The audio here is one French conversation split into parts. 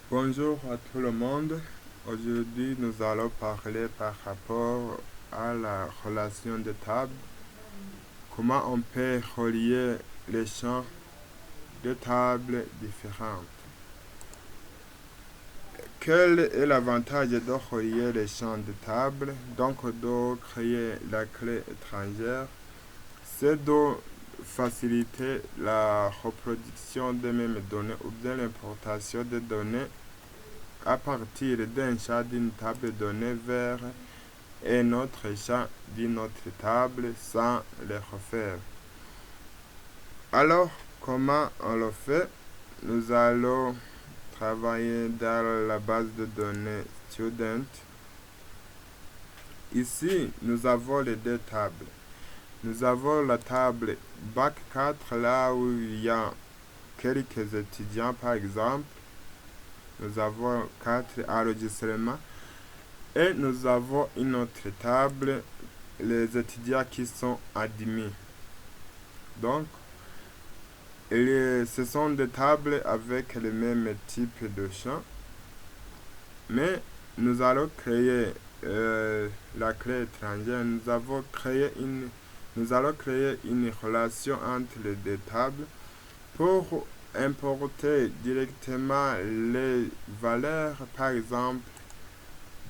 Bonjour à tout le monde. Aujourd'hui, nous allons parler par rapport à la relation de table. Comment on peut relier les champs de tables différentes. Quel est l'avantage de relier les champs de table? Donc, de créer la clé étrangère, c'est de faciliter la reproduction des mêmes données ou bien l'importation des données à partir d'un champ d'une table donnée vers un autre champ d'une autre table sans le refaire. Alors, comment on le fait? Nous allons travailler dans la base de données student. Ici, nous avons les deux tables. Nous avons la table bac 4 là où il y a quelques étudiants par exemple. Nous avons 4 enregistrements. Et nous avons une autre table, les étudiants qui sont admis. Donc, ce sont des tables avec le même type de champ. Mais nous allons créer la clé étrangère. Nous allons créer une relation entre les deux tables pour importer directement les valeurs, par exemple,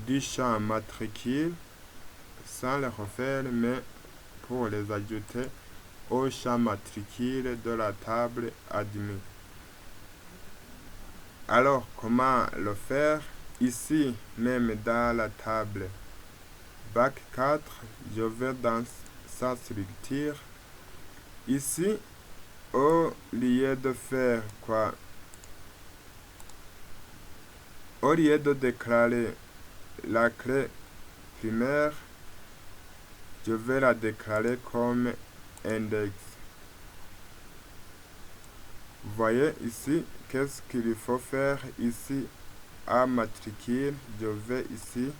du champ matricule sans les refaire, mais pour les ajouter au champ matricule de la table admis. Alors, comment le faire? Ici, même dans la table bac 4, je vais dans sa structure. Ici, au lieu de faire quoi? Au lieu de déclarer la clé primaire, je vais la déclarer comme index. Vous voyez ici, qu'est-ce qu'il faut faire ici à matricule? Je vais ici.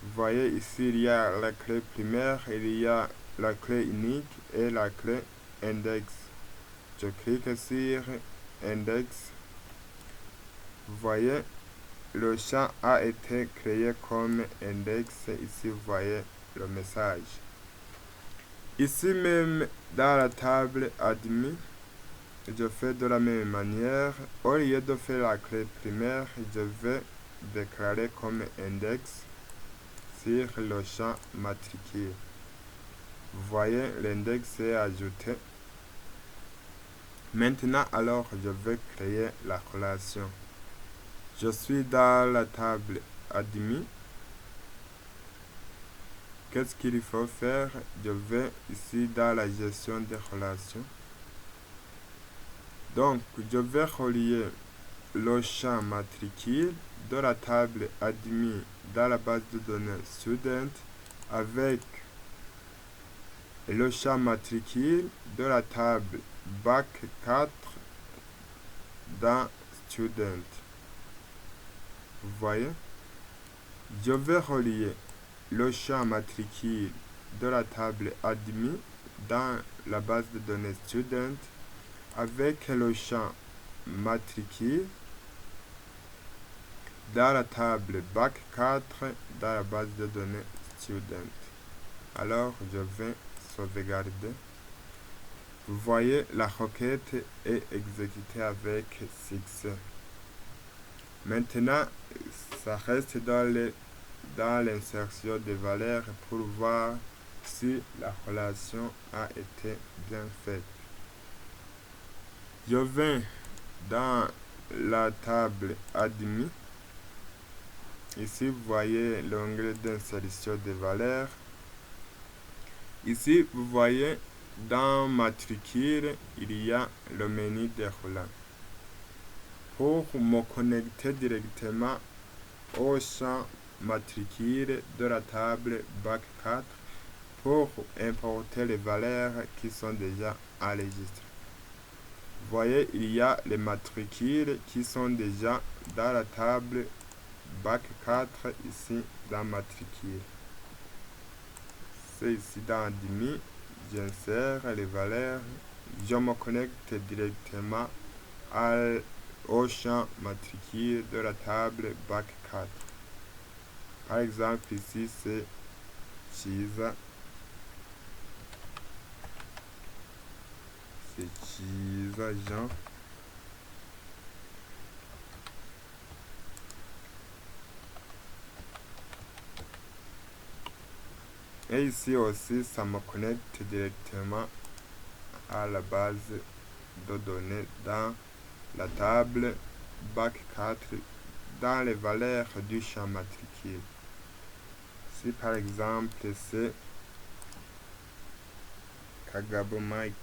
Vous voyez ici, il y a la clé primaire, il y a la clé unique et la clé index. Je clique sur index. Vous voyez, le champ a été créé comme index. Ici, vous voyez le message. Ici même, dans la table admis, je fais de la même manière. Au lieu de faire la clé primaire, je vais déclarer comme index sur le champ matricule. Vous voyez, l'index est ajouté. Maintenant, alors, je vais créer la relation. Je suis dans la table admis. Qu'est-ce qu'il faut faire? Je vais ici dans la gestion des relations. Donc, je vais relier le champ matricule de la table admis dans la base de données student avec le champ matricule de la table bac 4 dans student. Vous voyez? Je vais relier le champ matricule de la table admis dans la base de données student avec le champ matricule dans la table bac 4 dans la base de données student. Alors, je vais sauvegarder. Vous voyez, la requête est exécutée avec succès. Maintenant, ça reste dans l'insertion des valeurs pour voir si la relation a été bien faite. Je vais dans la table admis. Ici, vous voyez l'onglet d'insertion des valeurs. Ici, vous voyez, dans matricule, il y a le menu déroulant. Pour me connecter directement au champ matricule de la table bac 4 pour importer les valeurs qui sont déjà enregistrées. Vous voyez, il y a les matricules qui sont déjà dans la table bac 4 ici dans matricule. C'est ici dans admis, j'insère les valeurs, je me connecte directement au champ matricule de la table bac 4. Par exemple, ici, c'est Chiza. C'est Chiza Jean. Et ici aussi, ça me connecte directement à la base de données dans la table bac 4 dans les valeurs du champ matricule. Si par exemple c'est Kagabo Mike,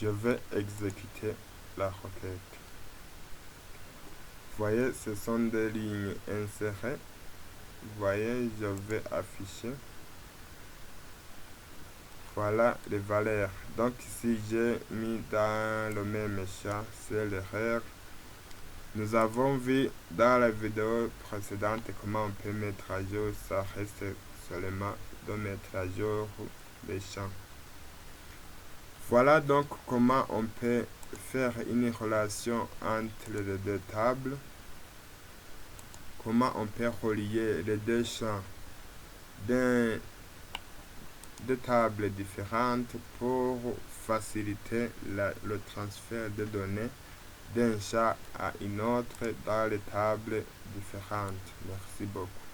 je vais exécuter la requête. Vous voyez, ce sont des lignes insérées. Vous voyez, je vais afficher. Voilà les valeurs. Donc ici, j'ai mis dans le même champ, c'est l'erreur. Nous avons vu dans la vidéo précédente comment on peut mettre à jour. Ça reste seulement de mettre à jour les champs. Voilà donc comment on peut faire une relation entre les deux tables. Comment on peut relier les deux champs deux tables différentes pour faciliter le transfert de données d'un champ à une autre dans les tables différentes. Merci beaucoup.